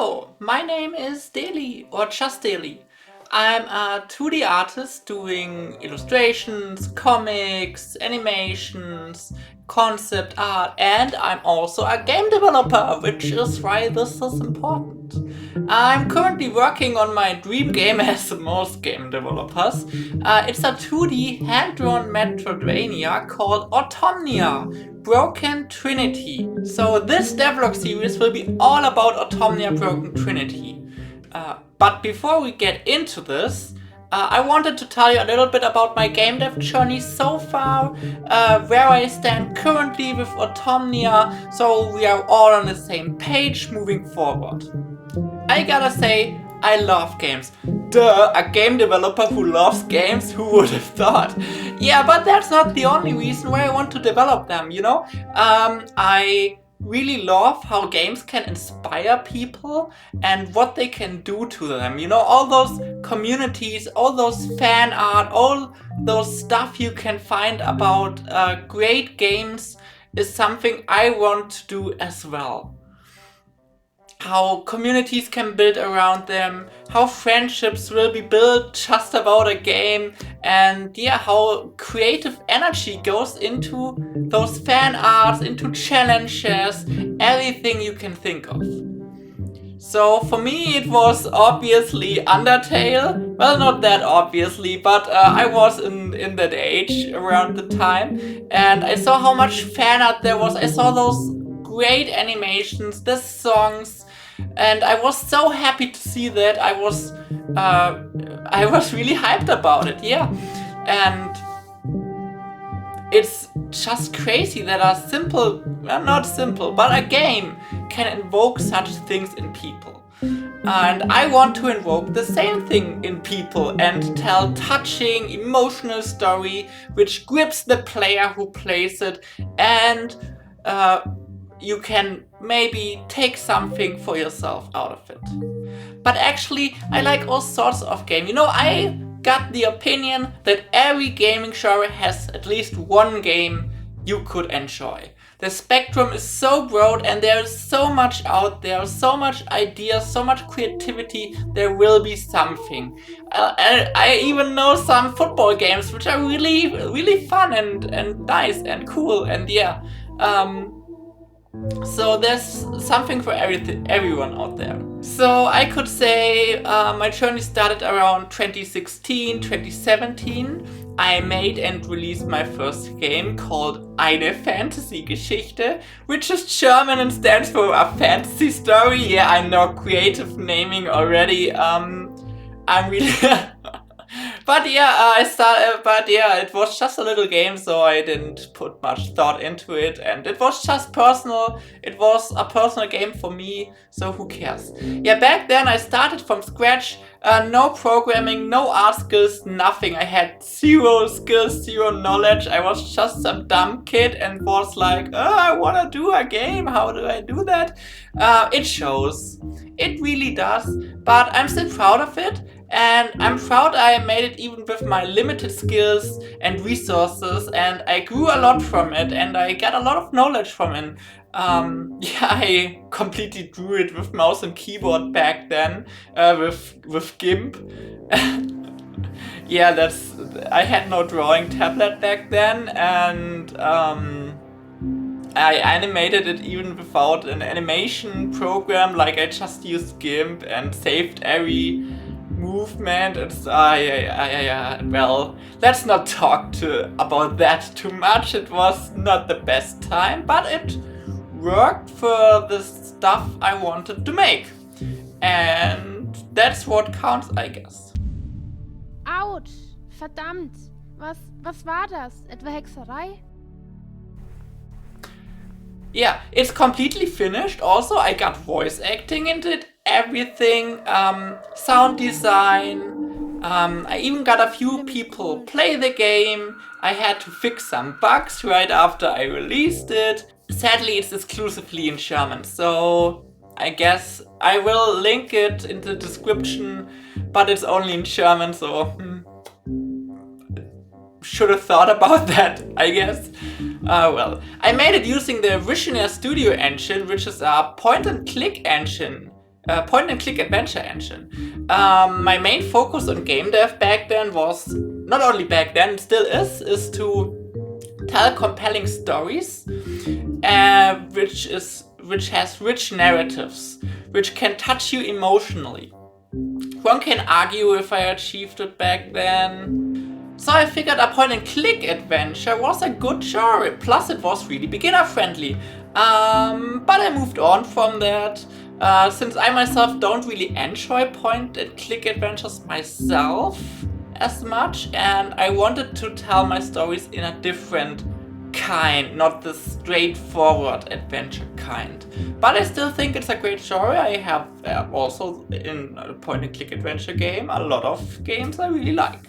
Hello, my name is Deli, or just Deli. I'm a 2D artist doing illustrations, comics, animations, concept art, and I'm also a game developer, which is why this is important. I'm currently working on my dream game as most game developers. It's a 2D hand-drawn Metroidvania called Ortomnia, Broken Trinity. So this devlog series will be all about Ortomnia Broken Trinity. But before we get into this, I wanted to tell you a little bit about my game dev journey so far, where I stand currently with Ortomnia, so we are all on the same page moving forward. I gotta say, I love games. Duh, a game developer who loves games, who would have thought? Yeah, but that's not the only reason why I want to develop them, you know? I really love how games can inspire people and what they can do to them. You know, all those communities, all those fan art, all those stuff you can find about great games is something I want to do as well. How communities can build around them, how friendships will be built just about a game, and yeah, how creative energy goes into those fan arts, into challenges, everything you can think of. So for me it was obviously Undertale. Well, not that obviously, but I was in that age around the time, and I saw how much fan art there was. I saw those great animations, the songs, and I was so happy to see that. I was really hyped about it, yeah. And it's just crazy that a simple, well, not simple, but a game can invoke such things in people. And I want to invoke the same thing in people and tell touching, emotional story which grips the player who plays it, and you can maybe take something for yourself out of it. But actually, I like all sorts of games. You know, I got the opinion that every gaming genre has at least one game you could enjoy. The spectrum is so broad and there is so much out there, so much ideas, so much creativity, there will be something. I even know some football games which are really, really fun and nice and cool, and yeah. So there's something for everyone out there. So I could say my journey started around 2016, 2017. I made and released my first game called Eine Fantasy-Geschichte, which is German and stands for a fantasy story. Yeah, I know, creative naming already. I'm really... But yeah, it was just a little game, so I didn't put much thought into it, and it was just personal. It was a personal game for me, so who cares? Yeah, back then I started from scratch, no programming, no art skills, nothing. I had zero skills, zero knowledge. I was just some dumb kid and was like, oh, I wanna do a game, how do I do that? It shows. It really does, but I'm still proud of it. And I'm proud I made it even with my limited skills and resources, and I grew a lot from it and I got a lot of knowledge from it. Yeah, I completely drew it with mouse and keyboard back then, with GIMP. Yeah, I had no drawing tablet back then, and I animated it even without an animation program. Like, I just used GIMP and saved every movement. It's well, let's not talk about that too much. It was not the best time, but it worked for the stuff I wanted to make, and that's what counts, I guess. Autsch! Verdammt! Was war das? Etwa Hexerei? Yeah, it's completely finished. Also, I got voice acting into it, everything, sound design. I even got a few people play the game. I had to fix some bugs right after I released it. Sadly, it's exclusively in German, so I guess I will link it in the description, but it's only in German, so should have thought about that, I guess. Well, I made it using the Visionaire Studio engine, which is a point-and-click engine point-and-click adventure engine. My main focus on game dev back then was, not only back then, it still is to tell compelling stories, which has rich narratives, which can touch you emotionally. One can argue if I achieved it back then. So I figured a point-and-click adventure was a good genre, plus it was really beginner-friendly. But I moved on from that, since I myself don't really enjoy point-and-click adventures myself as much, and I wanted to tell my stories in a different kind, not the straightforward adventure kind. But I still think it's a great genre. I have also in a point-and-click adventure game a lot of games I really like.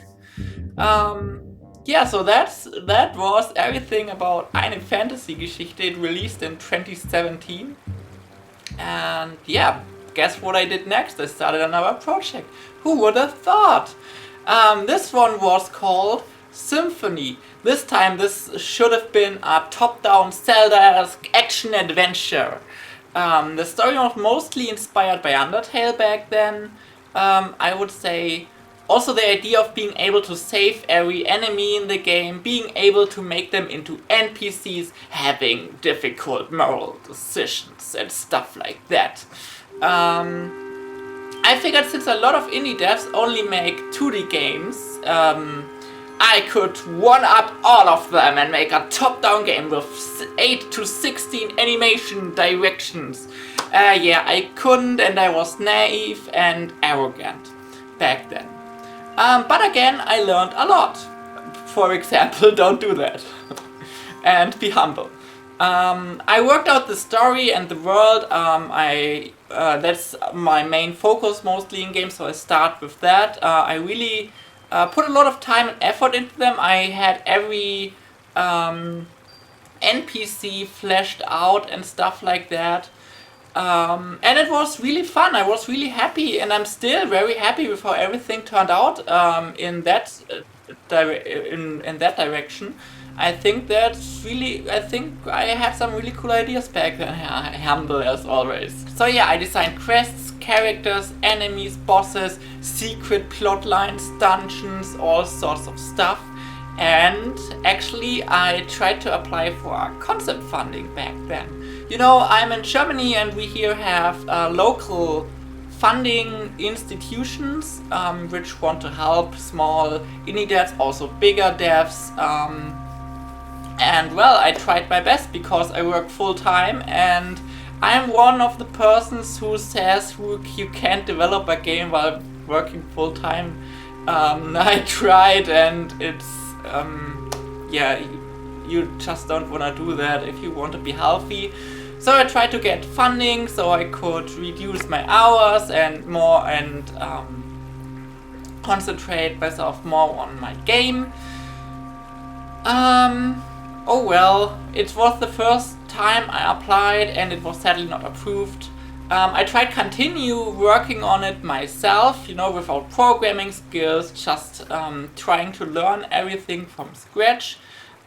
Yeah, so that was everything about Eine Fantasy-Geschichte. It released in 2017. And yeah, guess what I did next? I started another project. Who would have thought? This one was called Symphony. This time this should have been a top-down Zelda-esque action-adventure. The story was mostly inspired by Undertale back then. I would say also the idea of being able to save every enemy in the game, being able to make them into NPCs, having difficult moral decisions and stuff like that. I figured since a lot of indie devs only make 2D games, I could one-up all of them and make a top-down game with 8 to 16 animation directions. Yeah, I couldn't, and I was naive and arrogant back then. But again, I learned a lot. For example, don't do that. And be humble. I worked out the story and the world. That's my main focus mostly in games, so I start with that. I really put a lot of time and effort into them. I had every NPC fleshed out and stuff like that. And it was really fun. I was really happy, and I'm still very happy with how everything turned out in that direction. I think I had some really cool ideas back then. Humble as always. So yeah, I designed quests, characters, enemies, bosses, secret plot lines, dungeons, all sorts of stuff. And actually I tried to apply for concept funding back then. You know, I'm in Germany and we here have local funding institutions which want to help small indie devs, also bigger devs. And well, I tried my best because I work full-time, and I'm one of the persons who says you can't develop a game while working full-time. I tried, and it's yeah, you just don't want to do that if you want to be healthy. So I tried to get funding so I could reduce my hours and concentrate myself more on my game. Oh well, it was the first time I applied and it was sadly not approved. I tried continue working on it myself, you know, without programming skills, just trying to learn everything from scratch.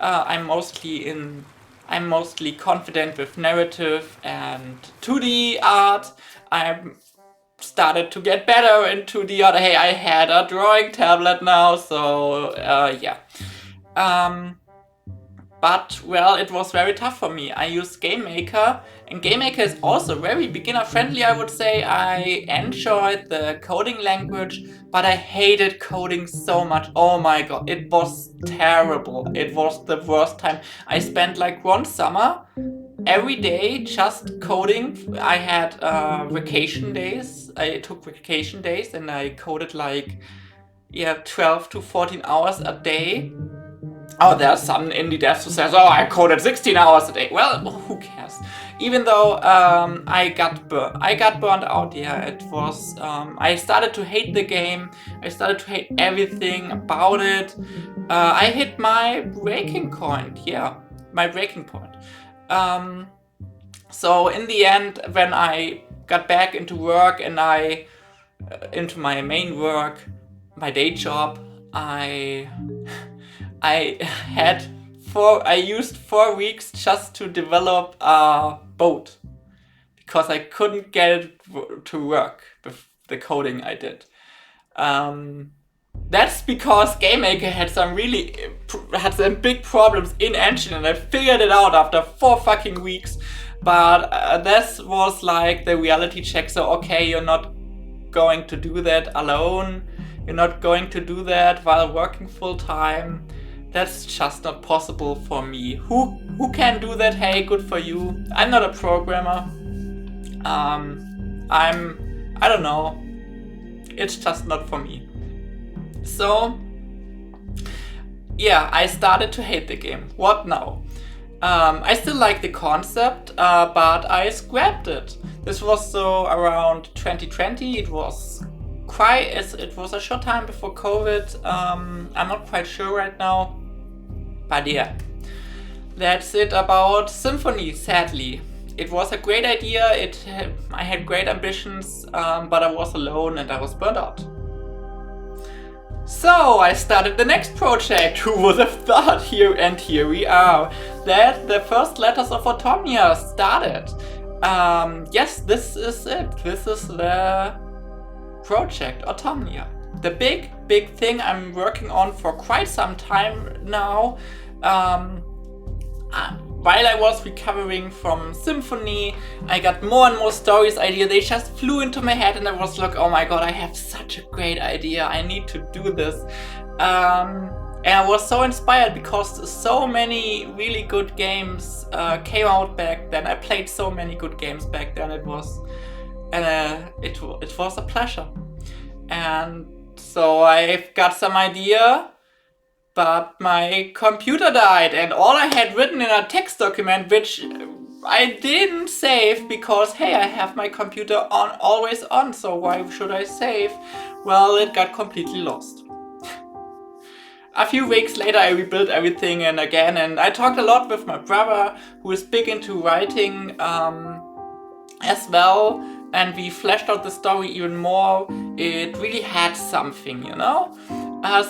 I'm mostly confident with narrative and 2D art. I started to get better in 2D art. Hey, I had a drawing tablet now, so yeah. But, well, it was very tough for me. I used GameMaker, and GameMaker is also very beginner-friendly, I would say. I enjoyed the coding language, but I hated coding so much. Oh my god, it was terrible. It was the worst time. I spent like one summer, every day, just coding. I had vacation days. I took vacation days, and I coded like, yeah, 12 to 14 hours a day. Oh, there are some indie devs who says, oh, I coded 16 hours a day. Well, who cares? Even though I got burned out, yeah, it was, I started to hate the game. I started to hate everything about it. I hit my breaking point, yeah, my breaking point. So in the end, when I got back into work and into my main work, my day job, I used 4 weeks just to develop a boat. because I couldn't get it to work with the coding I did. That's because GameMaker had some big problems in engine, and I figured it out after 4 fucking weeks. But this was like the reality check. So okay, you're not going to do that alone. You're not going to do that while working full time. That's just not possible for me. Who can do that? Hey, good for you. I'm not a programmer. I don't know. It's just not for me. So yeah, I started to hate the game. What now? I still like the concept, but I scrapped it. This was so around 2020. It was a short time before COVID. I'm not quite sure right now, but yeah, that's it about Symphony. Sadly, it was a great idea. I had great ambitions, but I was alone and I was burnt out. So I started the next project. Who would have thought? Here we are. That the first letters of Ortomnia started. Yes, this is it. This is the project Ortomnia. The big thing I'm working on for quite some time now. While I was recovering from Symphony, I got more and more stories ideas. They just flew into my head and I was like, oh my god, I have such a great idea. I need to do this. And I was so inspired because so many really good games came out back then. I played so many good games back then. It was a pleasure. And so I've got some idea. But my computer died and all I had written in a text document, which I didn't save because, hey, I have my computer always on, so why should I save? Well, it got completely lost. A few weeks later I rebuilt everything and I talked a lot with my brother, who is big into writing as well, and we fleshed out the story even more. It really had something, you know?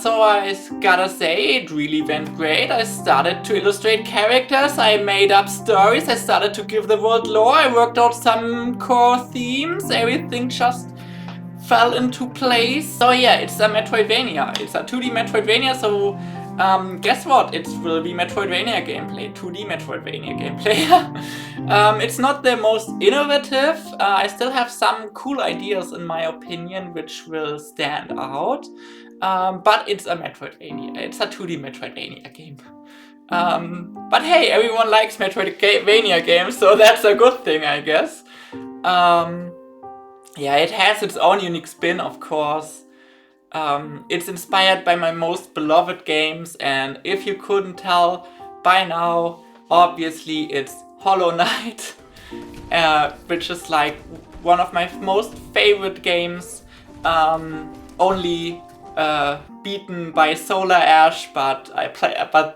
So I gotta say, it really went great. I started to illustrate characters, I made up stories, I started to give the world lore, I worked out some core themes, everything just fell into place. So yeah, it's a Metroidvania. It's a 2D Metroidvania, so guess what? It will be Metroidvania gameplay, 2D Metroidvania gameplay. It's not the most innovative. I still have some cool ideas in my opinion, which will stand out. But it's a Metroidvania. It's a 2D Metroidvania game. But hey, everyone likes Metroidvania games, so that's a good thing, I guess. Yeah, it has its own unique spin, of course. It's inspired by my most beloved games, and if you couldn't tell by now, obviously it's Hollow Knight, which is like one of my most favorite games. Only beaten by Solar Ash, but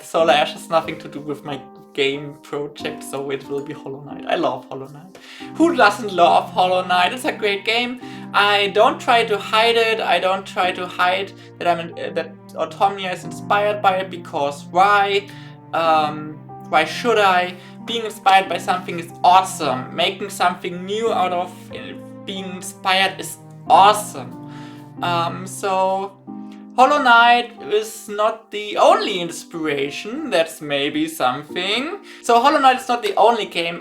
Solar Ash has nothing to do with my game project, so it will be Hollow Knight. I love Hollow Knight. Who doesn't love Hollow Knight? It's a great game. I don't try to hide it. I don't try to hide that that Ortomnia is inspired by it, because why? Why should I? Being inspired by something is awesome. Making something new out of being inspired is awesome. So Hollow Knight is not the only inspiration. That's maybe something. So Hollow Knight is not the only game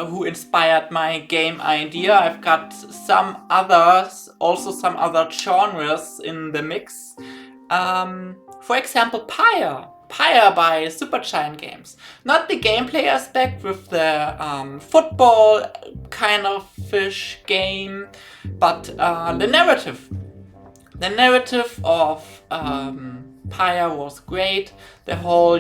who inspired my game idea. I've got some others, also some other genres in the mix. For example, Pyre by Supergiant Games. Not the gameplay aspect with the football kind of fish game, but the narrative. The narrative of Pyre was great. The whole,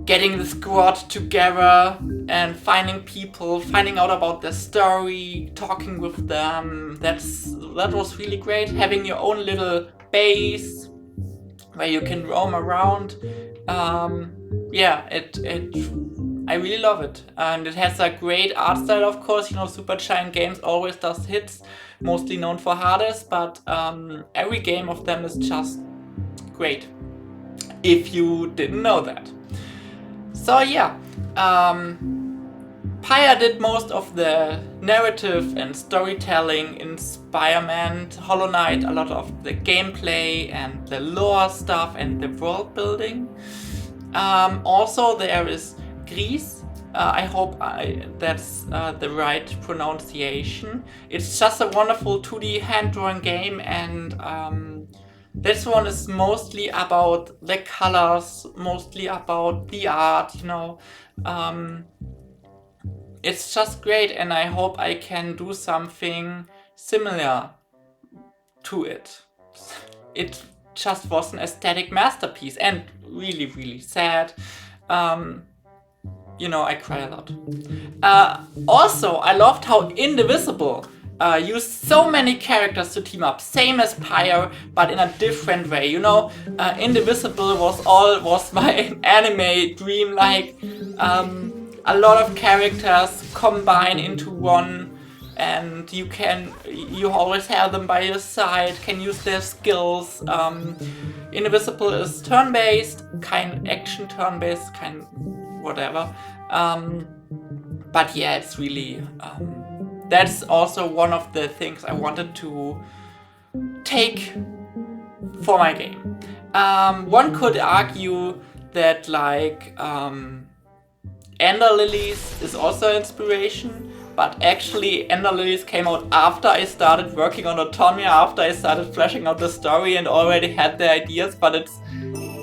getting the squad together and finding people, finding out about their story, talking with them. That was really great. Having your own little base where you can roam around. I really love it. And it has a great art style, of course. Supergiant Games always does hits, mostly known for Hades, but every game of them is just great, if you didn't know that. So yeah, Paya did most of the narrative and storytelling in Spider-Man, Hollow Knight, a lot of the gameplay and the lore stuff and the world building. Also there is Gris. I hope that's the right pronunciation. It's just a wonderful 2D hand-drawn game, and this one is mostly about the colors, mostly about the art, you know. It's just great, and I hope I can do something similar to it. It just was an aesthetic masterpiece and really, really sad. You know, I cry a lot. Also, I loved how Indivisible used so many characters to team up, same as Pyre, but in a different way. You know, Indivisible was my anime dream. Like, a lot of characters combine into one, and you always have them by your side, can use their skills. Indivisible is turn-based, kind action turn-based, kind whatever. But yeah, it's really that's also one of the things I wanted to take for my game. One could argue that like Ender Lilies is also inspiration, but actually Ender Lilies came out after I started working on Ortomnia, after I started fleshing out the story and already had the ideas, but it's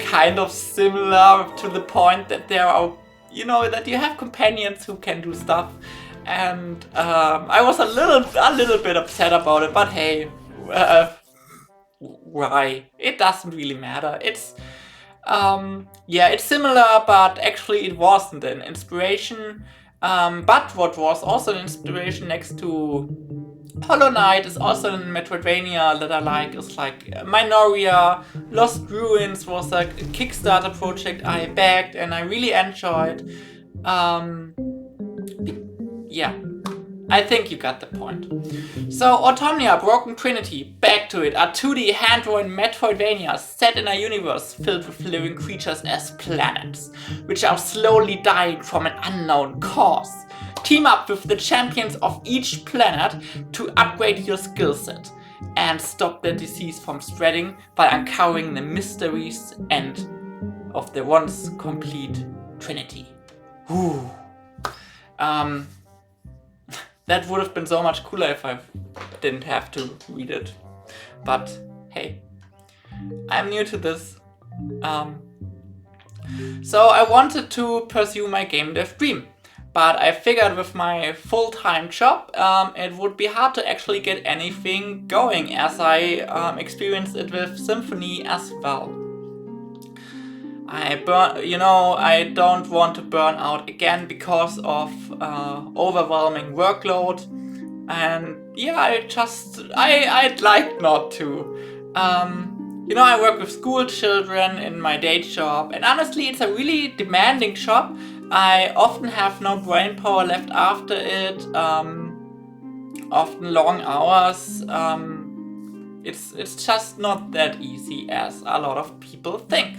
kind of similar to the point that there are, you know, that you have companions who can do stuff, and I was a little bit upset about it, but hey, why? It doesn't really matter. It's yeah, it's similar, but actually it wasn't an inspiration. But what was also an inspiration next to Hollow Knight is also a Metroidvania that I like. It's like Minoria, Lost Ruins was a Kickstarter project I backed and I really enjoyed. Yeah, I think you got the point. So Ortomnia, Broken Trinity, back to it, a 2D hand-drawn Metroidvania set in a universe filled with living creatures as planets, which are slowly dying from an unknown cause. Team up with the champions of each planet to upgrade your skill set and stop the disease from spreading by uncovering the mysteries and of the once complete Trinity. Whew. That would have been so much cooler if I didn't have to read it. But hey, I'm new to this. So I wanted to pursue my game dev dream. But I figured with my full-time job, it would be hard to actually get anything going, as I experienced it with Symphony as well. I don't want to burn out again because of overwhelming workload, and yeah, I'd like not to. You know, I work with school children in my day job, and honestly, it's a really demanding job. I often have no brain power left after it. Often long hours. It's just not that easy as a lot of people think.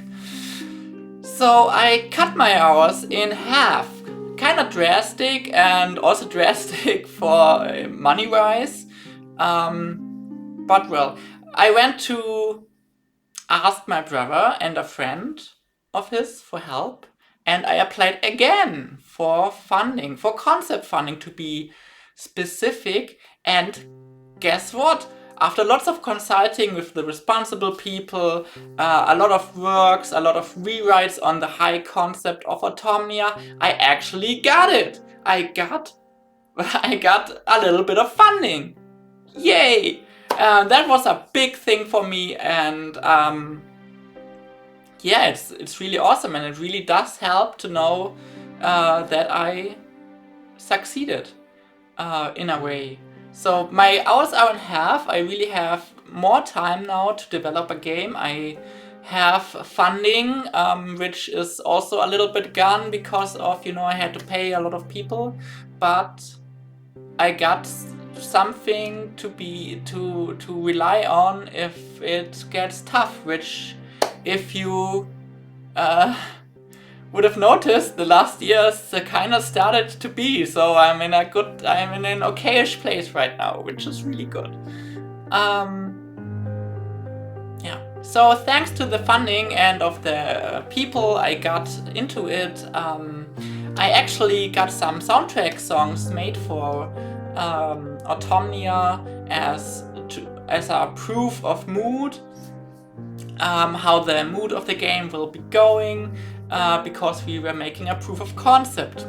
So I cut my hours in half. Kinda drastic, and also drastic for money-wise. But well, I went to ask my brother and a friend of his for help, and I applied again for funding, for concept funding to be specific, and guess what? After lots of consulting with the responsible people, a lot of works, a lot of rewrites on the high concept of Ortomnia, I actually got it! I got a little bit of funding! Yay! That was a big thing for me, and yeah, it's really awesome, and it really does help to know that I succeeded in a way. So my hours are in half. I really have more time now to develop a game. I have funding, which is also a little bit gone because of, you know, I had to pay a lot of people, but I got something to rely on if it gets tough, which if you would have noticed, the last years kind of started to be, so I'm in an okayish place right now, which is really good. Yeah. So thanks to the funding and of the people I got into it, I actually got some soundtrack songs made for Ortomnia as a proof of mood, how the mood of the game will be going, because we were making a proof of concept.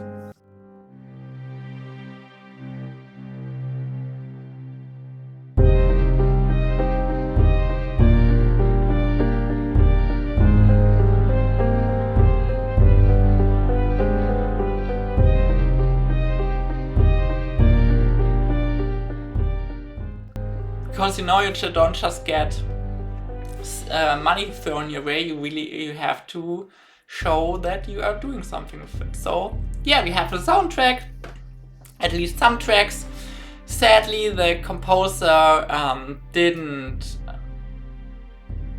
Because you know, you don't just get money thrown your way, you have to show that you are doing something with it. So yeah, we have a soundtrack, at least some tracks. Sadly, the composer didn't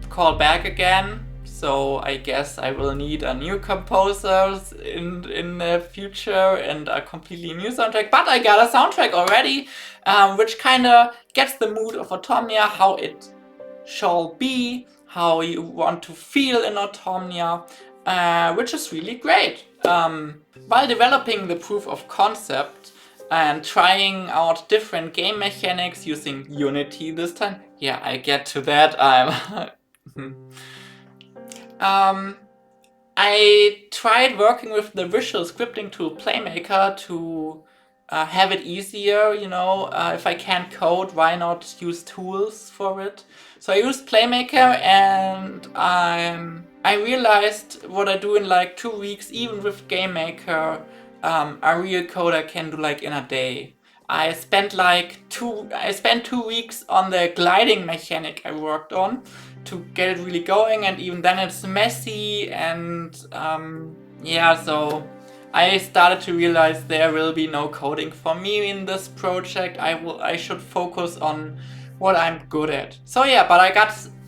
call back again, so I guess I will need a new composer in the future and a completely new soundtrack. But I got a soundtrack already, which kind of gets the mood of Ortomnia, how it shall be, how you want to feel in Ortomnia, which is really great. While developing the proof of concept and trying out different game mechanics using Unity this time, yeah, I get to that. I tried working with the visual scripting tool Playmaker to have it easier, you know, if I can't code, why not use tools for it? So I used Playmaker, and I realized what I do in like 2 weeks, even with GameMaker, a real coder can do like in a day. I spent 2 weeks on the gliding mechanic I worked on to get it really going, and even then it's messy, and yeah, so I started to realize there will be no coding for me in this project. I should focus on what I'm good at. So yeah, but I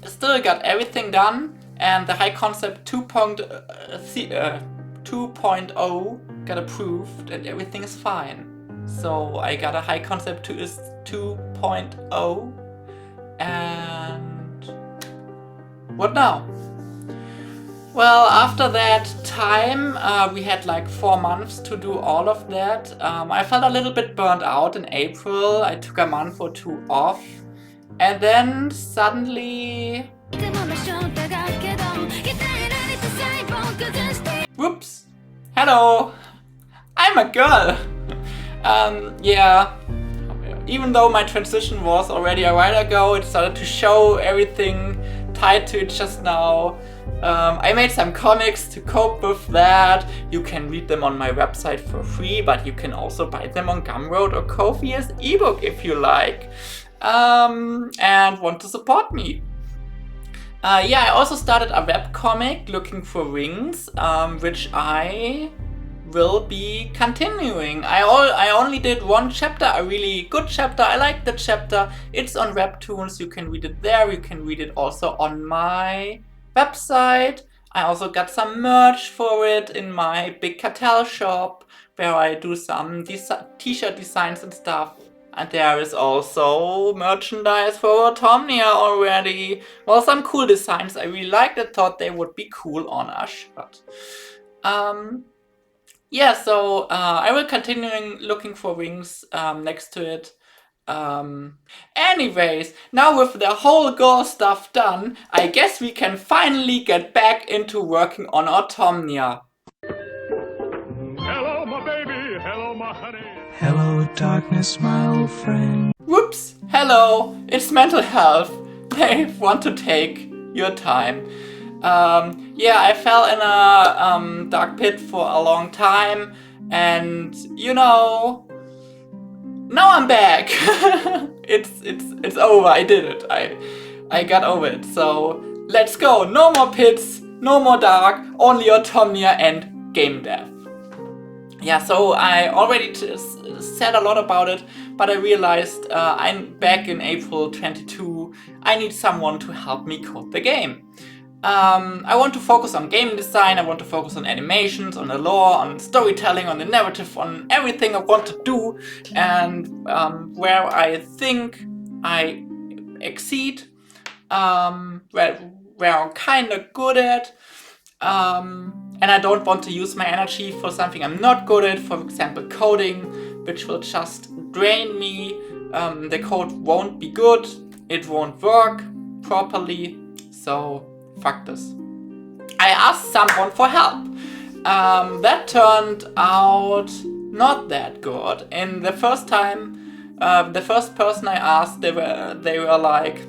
still got everything done, and the High Concept 2.0 got approved, and everything is fine. So I got a High Concept 2.0, and what now? Well, after that time, we had like 4 months to do all of that. I felt a little bit burnt out in April. I took a month or 2 off, and then suddenly... Whoops! Hello! I'm a girl! Yeah. Even though my transition was already a while ago, it started to show everything tied to it just now. I made some comics to cope with that. You can read them on my website for free, but you can also buy them on Gumroad or Ko-fi as ebook if you like, and want to support me. Yeah, I also started a webcomic, Looking for Rings, which I will be continuing. I only did 1 chapter, a really good chapter. I liked the chapter. It's on Webtoons. You can read it there. You can read it also on my website. I also got some merch for it in my Big Cartel shop, where I do some t-shirt designs and stuff. And there is also merchandise for Ortomnia already. Well, some cool designs I really liked. I thought they would be cool on a shirt. Yeah, so I will continuing Looking for Rings next to it. Anyways, now with the whole goal stuff done, I guess we can finally get back into working on Ortomnia. Hello, my baby. Hello, my honey. Hello, darkness, my old friend. Whoops! Hello! It's mental health. They want to take your time. Yeah, I fell in a dark pit for a long time, and you know, now I'm back. It's over. I did it. I got over it. So let's go. No more pits, no more dark, only Ortomnia and Gamedev. Yeah, so I already said a lot about it, but I realized I'm back in April 22. I need someone to help me code the game. I want to focus on game design, I want to focus on animations, on the lore, on storytelling, on the narrative, on everything I want to do, and where I think I exceed, where I'm kind of good at, and I don't want to use my energy for something I'm not good at, for example coding, which will just drain me. The code won't be good, it won't work properly, so fuck this. I asked someone for help. That turned out not that good. And the first time, the first person I asked, they were like,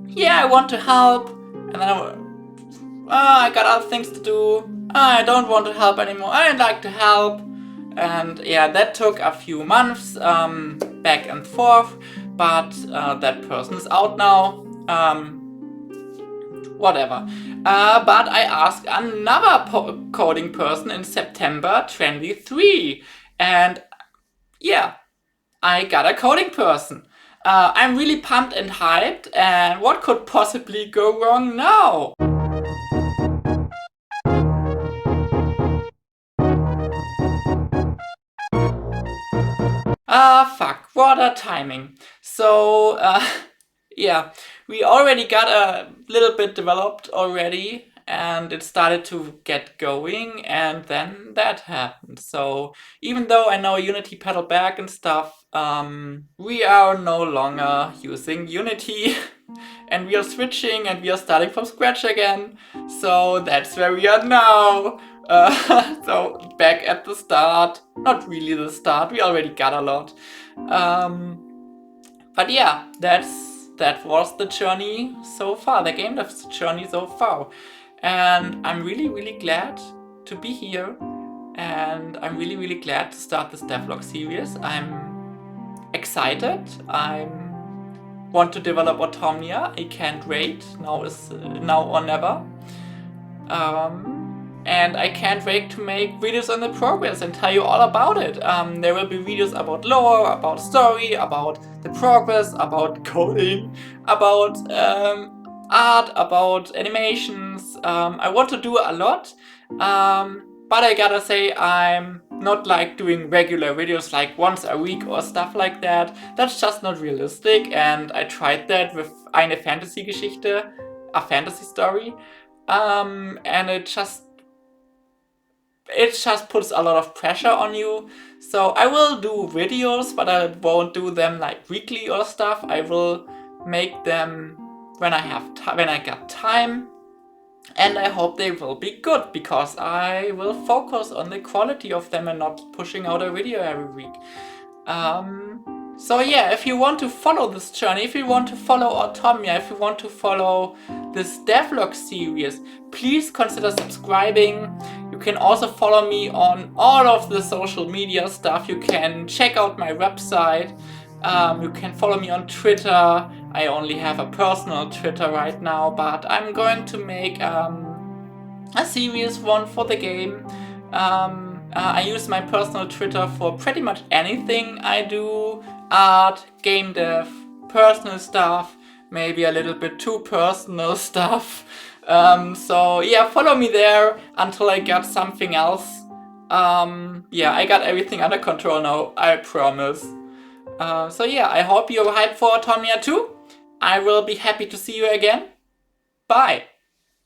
yeah, I want to help. And then I got other things to do. I don't want to help anymore. I'd like to help. And yeah, that took a few months back and forth. But that person is out now. Whatever. But I asked another coding person in September 23. And yeah, I got a coding person. I'm really pumped and hyped. And what could possibly go wrong now? Fuck, what a timing. So, yeah, we already got a little bit developed already, and it started to get going, and then that happened. So, even though I know Unity pedal back and stuff, we are no longer using Unity, and we are switching, and we are starting from scratch again. So, that's where we are now. So back at the start, not really the start, we already got a lot. But yeah, that was the journey so far, the Gamedev journey so far. And I'm really glad to be here. And I'm really glad to start this devlog series. I'm excited. I want to develop Ortomnia. I can't wait. Now or never. And I can't wait to make videos on the progress and tell you all about it. There will be videos about lore, about story, about the progress, about coding, about art, about animations. I want to do a lot, but I gotta say I'm not like doing regular videos like once a week or stuff like that. That's just not realistic, and I tried that with eine Fantasy-Geschichte, a fantasy story, and it just puts a lot of pressure on you. So I will do videos, but I won't do them like weekly or stuff. I will make them when I got time, and I hope they will be good, because I will focus on the quality of them and not pushing out a video every week. So yeah, if you want to follow this journey, if you want to follow Ortomnia, if you want to follow this devlog series, please consider subscribing. You can also follow me on all of the social media stuff. You can check out my website. You can follow me on Twitter. I only have a personal Twitter right now, but I'm going to make a serious one for the game. I use my personal Twitter for pretty much anything I do. Art, game dev, personal stuff, maybe a little bit too personal stuff. So yeah, follow me there until I get something else. Yeah, I got everything under control now, I promise. So yeah, I hope you're hyped for Ortomnia too. I will be happy to see you again. Bye!